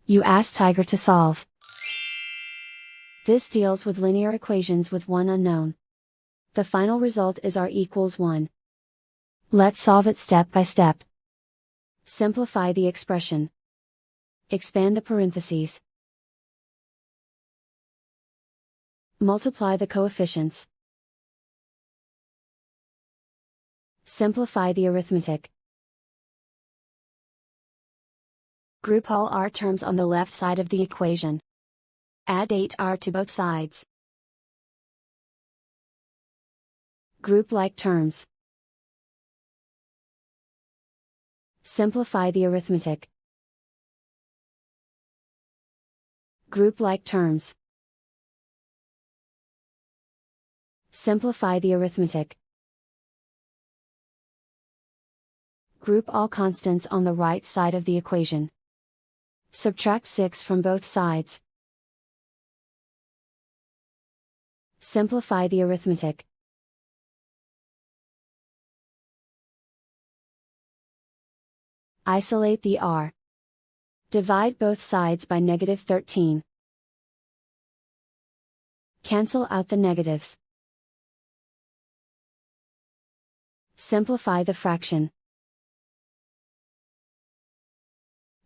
You ask Tiger to solve. This deals with linear equations with one unknown. The final result is r equals 1. Let's solve it step by step. Simplify the expression. Expand the parentheses. Multiply the coefficients. Simplify the arithmetic. Group all r terms on the left side of the equation. Add 8r to both sides. Group like terms. Simplify the arithmetic. Group like terms. Simplify the arithmetic. Group all constants on the right side of the equation. Subtract 6 from both sides. Simplify the arithmetic. Isolate the r. Divide both sides by -13. Cancel out the negatives. Simplify the fraction.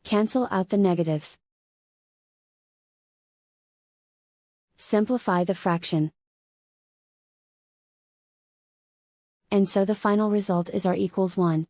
Cancel out the negatives. Simplify the fraction. And so the final result is r equals 1.